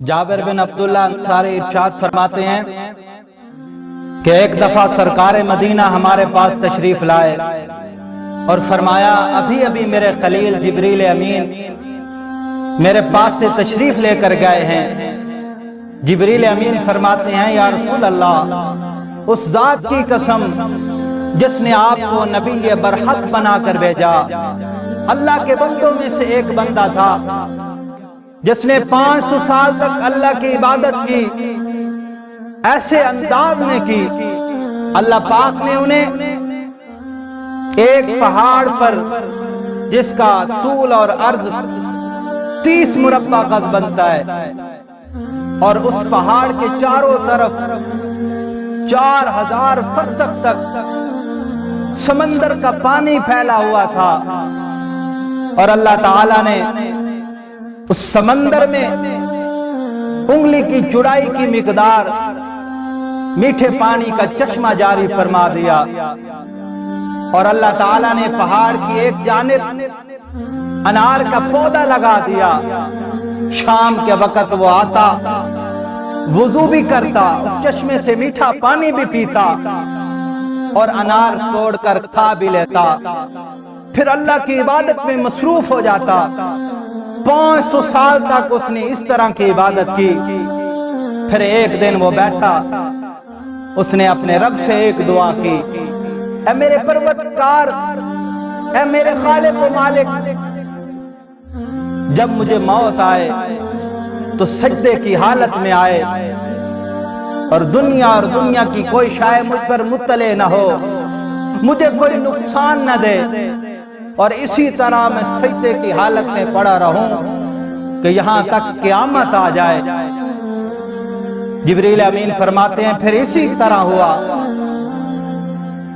जाबिर बिन अब्दुल्लाह अंसारी इरशाद फरमाते हैं कि एक दफा सरकार मदीना हमारे पास तशरीफ लाए और फरमाया, अभी अभी मेरे खलील जिब्रील अमीन मेरे पास से तशरीफ लेकर गए हैं। जिब्रील अमीन फरमाते हैं, या रसूल अल्लाह, उस जात की कसम जिसने आपको नबी बरहक बनाकर भेजा, अल्लाह के बंदों में से एक बंदा था जिसने 500 साल तक अल्लाह की इबादत की, ऐसे अंदाज में की, अल्लाह पाक ने उन्हें एक पहाड़ पर जिसका तूल और अर्ज 30 मुरब्बा गज बनता है, और उस पहाड़ के चारों तरफ 4000 फरसख तक समंदर का पानी फैला हुआ था। और अल्लाह ताला ने उस समंदर में उंगली की चौड़ाई की मिकदार मीठे पानी का चश्मा जारी फरमा दिया। और अल्लाह ताला ने पहाड़ की एक जानिब अनार का पौधा लगा दिया। शाम के वक्त वो आता, वुजू भी करता, चश्मे से मीठा पानी भी पीता और अनार तोड़कर खा भी लेता, फिर अल्लाह की इबादत में मसरूफ हो जाता। 500 साल तक उसने इस तरह की इबादत की। फिर एक दिन वो बैठा, उसने अपने रब से एक दुआ की, ऐ मेरे परवरदिगार, ऐ मेरे खालिक व मालिक, जब मुझे मौत आए तो सजदे की हालत में आए और दुनिया की कोई शाय मुझ पर मुत्तले न हो, मुझे कोई नुकसान न दे, और इसी तरह मैं सजदे की हालत में पड़ा रहूं कि यहां तक क़यामत आ जाए। जिब्रील अमीन फरमाते हैं, फिर इसी तरह हुआ।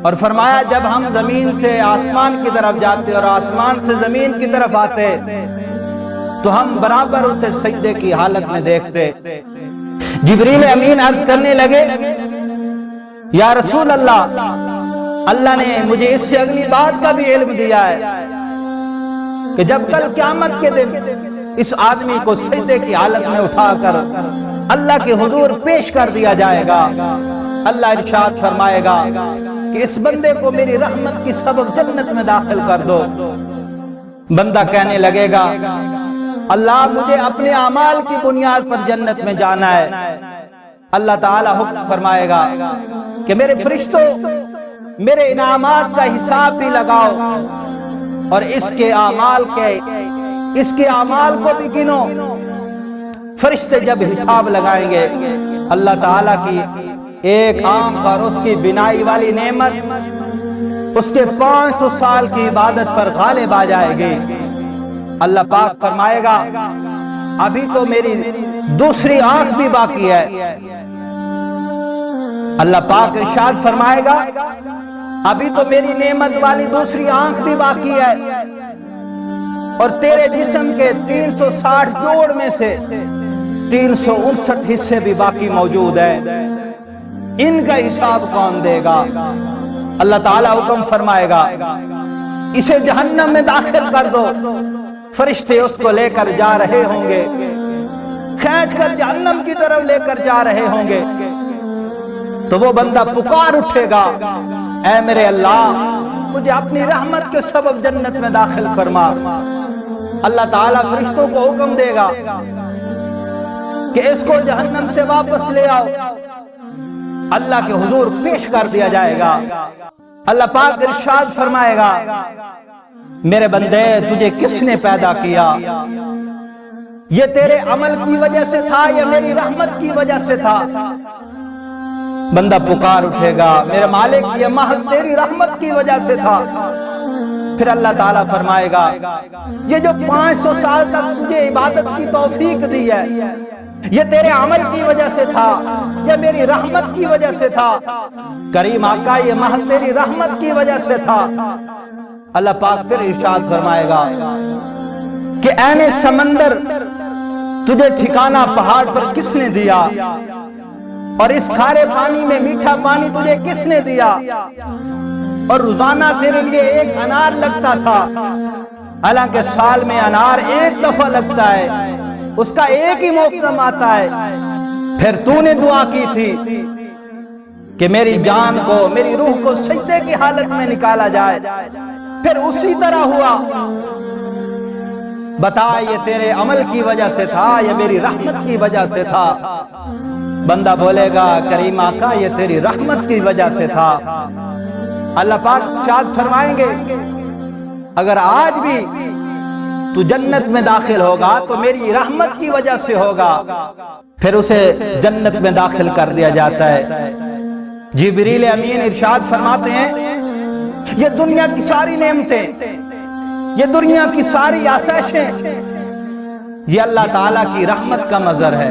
और फरमाया, जब हम जमीन से आसमान की तरफ जाते और आसमान से जमीन की तरफ आते तो हम बराबर उसे सजदे की हालत में देखते। जिब्रील अमीन अर्ज करने लगे, या रसूल अल्लाह, अल्लाह ने मुझे इससे अगली बात का भी इल्म दिया है कि जब कल क़यामत के दिन इस आदमी को सजदे की हालत में उठाकर अल्लाह के हुजूर पेश कर दिया जाएगा, अल्लाह इरशाद फरमाएगा कि इस बंदे को मेरी रहमत की सबब जन्नत में दाखिल कर दो। बंदा कहने लगेगा, अल्लाह, मुझे अपने अमाल की बुनियाद पर जन्नत में जाना है। अल्लाह ताला हुक्म फरमाएगा कि मेरे फरिश्तों, मेरे इनामात का हिसाब भी लगाओ और इसके अमाल को भी गिनो। फरिश्ते जब हिसाब लगाएंगे, अल्लाह ताला की एक आंख और उसकी बिनाई वाली नेमत उसके 500 साल की इबादत पर गालिब आ जाएगी। अल्लाह पाक फरमाएगा, अभी तो मेरी दूसरी आंख भी बाकी है। अल्लाह पाक इरशाद फरमाएगा, अभी तो मेरी नेमत वाली दूसरी आंख भी बाकी है, और तेरे जिस्म के 360 जोड़ में से 359 हिस्से भी बाकी मौजूद है। इनका हिसाब कौन देगा? अल्लाह ताला हुक्म फरमाएगा, इसे जहन्नम में दाखिल कर दो। फरिश्ते उसको लेकर जा रहे होंगे, खींच कर जहन्नम की तरफ लेकर जा रहे होंगे, तो वो बंदा पुकार उठेगा, ऐ मेरे अल्लाह, मुझे अपनी रहमत के सबब जन्नत में दाखिल फरमा। अल्लाह ताला फरिश्तों को हुक्म देगा कि इसको जहन्नम से वापस ले आओ। अल्लाह के हुजूर पेश कर दिया जाएगा। अल्लाह पाक इरशाद फरमाएगा, मेरे बंदे, तुझे किसने पैदा किया? ये तेरे अमल की वजह से था या मेरी रहमत की वजह से था? बंदा पुकार उठेगा, मेरे मालिक, ये महज तेरी रहमत की वजह से था। फिर अल्लाह ताला फरमाएगा, ये जो 500 साल तक तुझे इबादत की तौफीक दी है, ये तेरे अमल की वजह से था या मेरी रहमत की वजह से था? करीम आका, ये महज तेरी रहमत की वजह से था। अल्लाह पाक फिर इरशाद फरमाएगा कि ऐने समंदर, तुझे ठिकाना पहाड़ पर किसने दिया? और इस खारे पानी में मीठा पानी तुझे किसने दिया? और रोजाना तेरे लिए एक अनार लगता था, हालांकि साल में अनार एक दफा लगता है, اس کا ایک ہی موقع آتا ہے، پھر تو نے دعا کی تھی کہ میری جان کو، میری روح کو سجدے کی حالت میں نکالا جائے، پھر اسی طرح ہوا۔ بتا یہ تیرے عمل کی وجہ سے تھا یا میری رحمت کی وجہ سے تھا؟ بندہ بولے گا کریم آقا یہ تیری رحمت کی وجہ سے تھا۔ اللہ پاک ارشاد فرمائیں گے اگر آج بھی تو جنت میں داخل ہوگا تو میری رحمت کی وجہ سے ہوگا، پھر اسے جنت میں داخل کر دیا جاتا ہے۔ جبریل امین ارشاد فرماتے ہیں یہ دنیا کی ساری نعمتیں، یہ دنیا کی ساری آسائشیں، یہ اللہ تعالیٰ کی رحمت کا مظہر ہے۔